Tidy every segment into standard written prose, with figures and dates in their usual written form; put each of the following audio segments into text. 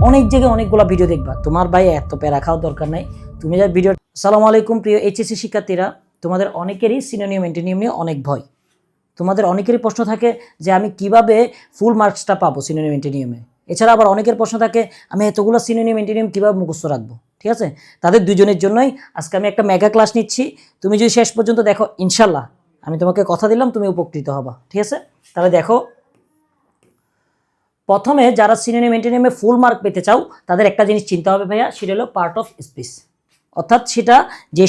অনেক জায়গায় অনেকগুলো ভিডিও দেখবা, তোমার ভাই এত প্যারা খাওয়ার দরকার নাই। তুমি যা ভিডিও। আসসালামু আলাইকুম প্রিয় এইচএসসি শিক্ষার্থীরা, তোমাদের অনেকেরই সিনোনিয়াম অ্যান্টোনিয়াম নিয়ে অনেক ভয়। তোমাদের অনেকেরই প্রশ্ন থাকে যে আমি কিভাবে ফুল মার্কসটা পাবো সিনোনিয়াম অ্যান্টোনিয়ামে। এছাড়া আবার অনেকের প্রশ্ন থাকে আমি এতগুলো সিনোনিয়াম অ্যান্টোনিয়াম কীভাবে মুখস্থ রাখবো। ঠিক আছে, তাদের দুজনের জন্যই আজকে আমি একটা মেগা ক্লাস নিচ্ছি। তুমি যদি শেষ পর্যন্ত দেখো, ইনশাল্লাহ আমি তোমাকে কথা দিলাম তুমি উপকৃত হবা। ঠিক আছে, তাহলে দেখো, প্রথমে যারা সিনোনিম অ্যান্টোনিমে ফুল মার্ক পেতে চাও তাদের একটা জিনিস চিন্তা হবে ভাইয়া, সেটা হলো পার্ট অফ স্পিচ। অর্থাৎ সেটা যে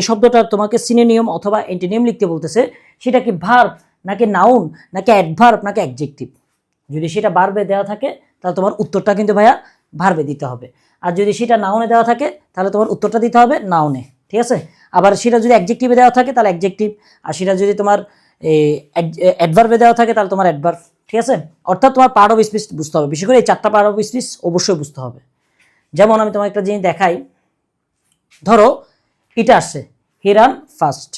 শব্দটা তোমাকে সিনোনিম অথবা অ্যান্টোনিম লিখতে বলতেছে সেটা কি ভার্ব নাকি নাউন নাকি অ্যাডভার্ব নাকি অ্যাডজেক্টিভ। যদি সেটা ভার্বে দেওয়া থাকে তাহলে তোমার উত্তরটা কিন্তু ভাইয়া ভার্বে দিতে হবে, আর যদি সেটা নাউনে দেওয়া থাকে তাহলে তোমার উত্তরটা দিতে হবে নাউনে। ঠিক আছে, আবার সেটা যদি অ্যাডজেক্টিভে দেওয়া থাকে তাহলে অ্যাডজেক্টিভ, আর সেটা যদি তোমার অ্যাডভার্বে দেওয়া থাকে তাহলে তোমার অ্যাডভার্ব। ঠিক আছে, অর্থাৎ তোমার পার্ট অফ স্পিচ বুঝতে হবে, বিশেষ করে এই 4টা পার্ট অফ স্পিচ অবশ্যই বুঝতে হবে। যেমন আমি তোমার একটা জিনিস দেখাই, ধরো এটা আসছে হি রান ফাস্ট।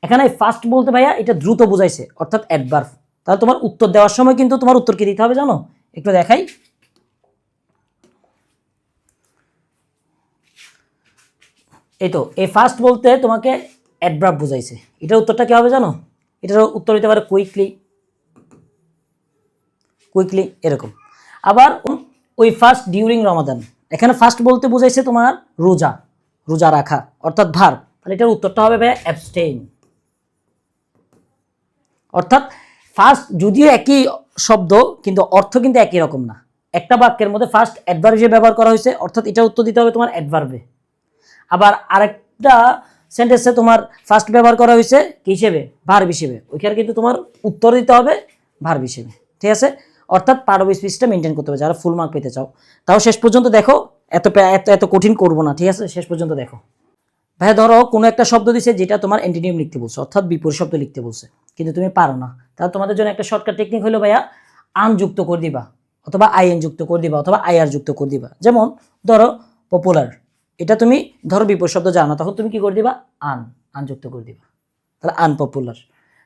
এখানে ফাস্ট বলতে ভাইয়া এটা দ্রুত বোঝাইছে, অর্থাৎ অ্যাডভার্ব। তাহলে তোমার উত্তর দেওয়ার সময় কিন্তু তোমার উত্তর কি দিতে হবে জানো, একটু দেখাই। এই তো এই ফাস্ট বলতে তোমাকে অ্যাডভার্ব বোঝাইছে, এটার উত্তরটা কি হবে জানো, এটার উত্তর হতে পারে কুইকলি এরকম। আবার ওই ফাস্ট ডিউরিং রমাদান, এখানে ফাস্ট বলতে বোঝাইছে তোমার রোজা রাখা, অর্থাৎ ভার্ব। তাহলে এটার উত্তরটা হবে ভাই অ্যাবস্টেইন। অর্থাৎ ফার্স্ট যদিও একই শব্দ কিন্তু অর্থ কিন্তু একই রকম না। একটা বাক্যের মধ্যে ফার্স্ট অ্যাডভার্ব হিসেবে ব্যবহার করা হয়েছে, অর্থাৎ এটার উত্তর দিতে হবে তোমার অ্যাডভার্বে। আবার আরেকটা সেন্টেন্সে তোমার ফার্স্ট ব্যবহার করা হয়েছে কি হিসেবে, ভার্ব হিসেবে, ওইখানে কিন্তু তোমার উত্তর দিতে হবে ভার্ব হিসেবে। ঠিক আছে, অর্থাৎ পার্ট অফ স্পিচটা মেনটেন করতে হবে যারা ফুল মার্ক পেতে চাও। তাও শেষ পর্যন্ত দেখো, এত কঠিন করবো না। ঠিক আছে, শেষ পর্যন্ত দেখো। ভাইয়া ধরো কোনো একটা শব্দ দিছে যেটা তোমার অ্যান্টোনিম লিখতে বলছে, অর্থাৎ বিপরীত শব্দ লিখতে বলছে, কিন্তু তুমি পারো না। তাহলে তোমাদের জন্য একটা শর্টকাট টেকনিক হলো ভাইয়া, আন যুক্ত করে দিবা, অথবা আইএন যুক্ত করে দিবা, অথবা আইআর যুক্ত করে দিবা। যেমন ধরো পপুলার, এটা তুমি ধরো বিপরীত শব্দ জানো, তখন তুমি কি করে দিবা, আন যুক্ত করে দিবা, তাহলে আনপপুলার।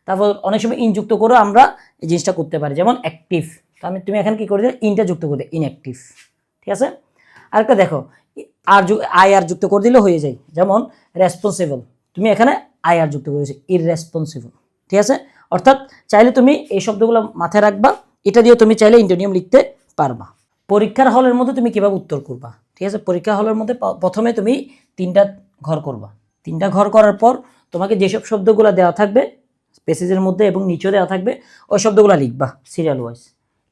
তারপর অনেক সময় ইন যুক্ত করেও আমরা এই জিনিসটা করতে পারি, যেমন অ্যাক্টিভ, তাহলে তুমি এখানে কি করে দিলে ইনটা যুক্ত করে দিও, ইনঅ্যাক্টিভ। ঠিক আছে, আরেকটা দেখো, আইআর যুক্ত করে দিলে হয়ে যায়, যেমন রেসপন্সিবল, তুমি এখানে আইআর যুক্ত করেছো, ইররেসপন্সিবল। ঠিক আছে, অর্থাৎ চাইলে তুমি এই শব্দগুলো মাথায় রাখবা, এটা দিয়ে তুমি চাইলে অ্যান্টোনিম লিখতে পারবা। পরীক্ষার হলের মধ্যে তুমি কিভাবে উত্তর করবা। ঠিক আছে, পরীক্ষা হলের মধ্যে প্রথমে তুমি 3টা ঘর করবা। 3টা ঘর করার পর তোমাকে যেসব শব্দগুলো দেওয়া থাকবে পেসেজের মধ্যে এবং নিচেও দেওয়া থাকবে, ওই শব্দগুলো লিখবা সিরিয়াল ওয়াইজ।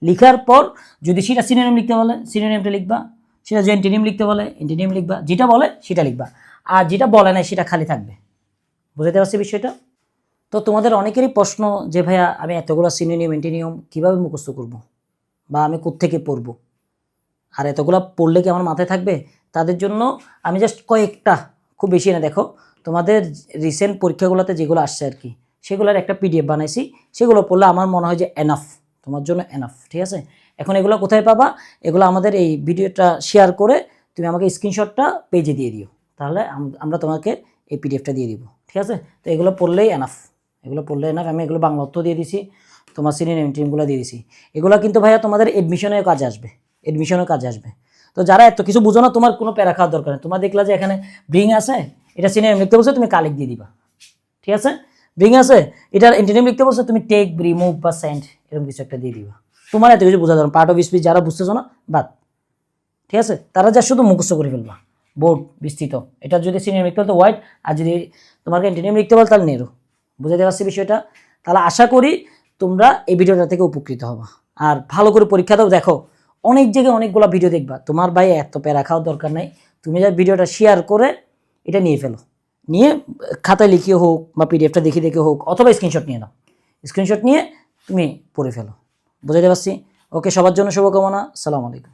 লিখার পর যদি সেটা সিনোনিম লিখতে বলে সিনোনিমটা লিখবা, সেটা যে অ্যান্টোনিম লিখতে বলে অ্যান্টোনিম লিখবা, যেটা বলে সেটা লিখবা, আর যেটা বলে না সেটা খালি থাকবে। বুঝতে পারছি বিষয়টা? তো তোমাদের অনেকেরই প্রশ্ন যে ভাইয়া আমি এতগুলো সিনোনিম অ্যান্টোনিম কীভাবে মুখস্থ করব, বা আমি কোত্থেকে পড়বো, আর এতগুলো পড়লে কি আমার মাথায় থাকবে। তাদের জন্য আমি জাস্ট কয়েকটা, খুব বেশি না, দেখো তোমাদের রিসেন্ট পরীক্ষাগুলোতে যেগুলো আসছে আর কি, সেগুলোর একটা পিডিএফ বানাইছি, সেগুলো পড়লে আমার মনে হয় যে এনাফ, তোমার জন্য এনাফ। ঠিক আছে, এখন এগুলো কোথায় পাবা, এগুলো আমাদের এই ভিডিওটা শেয়ার করে তুমি আমাকে স্ক্রিনশটটা পেজে দিয়ে দিও, তাহলে আমরা তোমাকে এই পিডিএফটা দিয়ে দিব। ঠিক আছে, তো এগুলো পড়লেই এনাফ, আমি এগুলো বাংলা অর্থ দিয়ে দিছি, তোমার সিনোনিম টিমগুলো দিয়ে দিছি। এগুলো কিন্তু ভাইয়া তোমাদের এডমিশনের কাজে আসবে। তো যারা এত কিছু বুঝো না, তোমার কোনো প্যারা খাওয়ার দরকার নেই। তোমার দেখলা যে এখানে ব্রিং আছে, এটা সিনোনিম লিখতে বলছে, তুমি কালেক্ট দিয়ে দিবা। ঠিক আছে, ব্রিং আছে, এটার অ্যান্টোনিম লিখতে বলছে, তুমি টেক, রিমুভ বা সেন্ড এরকম কিছু একটা দিয়ে দিবা। তোমার এত কিছু বোঝা যাবে, পার্ট অফ স্পিচ যারা বুঝতেছো না বাদ। ঠিক আছে, তারা যা শুধু মুখস্থ করে ফেলবা, বোর্ড বিস্তৃত। এটা যদি সিনোনিম লিখতে বলতো হোয়াইট, আর যদি তোমাকে অ্যান্টোনিম লিখতে বল তাহলে নেরো। বুঝতে পারছি বিষয়টা? তাহলে আশা করি তোমরা এই ভিডিওটা থেকে উপকৃত হবা, আর ভালো করে পরীক্ষা দাও। দেখো অনেক জায়গায় অনেকগুলো ভিডিও দেখবা, তোমার ভাই এত প্যারা খাওয়ার দরকার নাই। তুমি যা ভিডিওটা শেয়ার করে এটা নিয়ে ফেলো, নিয়ে খাতায় লিখিয়ে হোক বা পিডিএফটা দেখে হোক, অথবা স্ক্রিনশট নিয়ে নাও, স্ক্রিনশট নিয়ে তুমি পড়ে ফেলো। বুঝতে পারছি? ওকে, সবার জন্য শুভকামনা। আসসালামু আলাইকুম।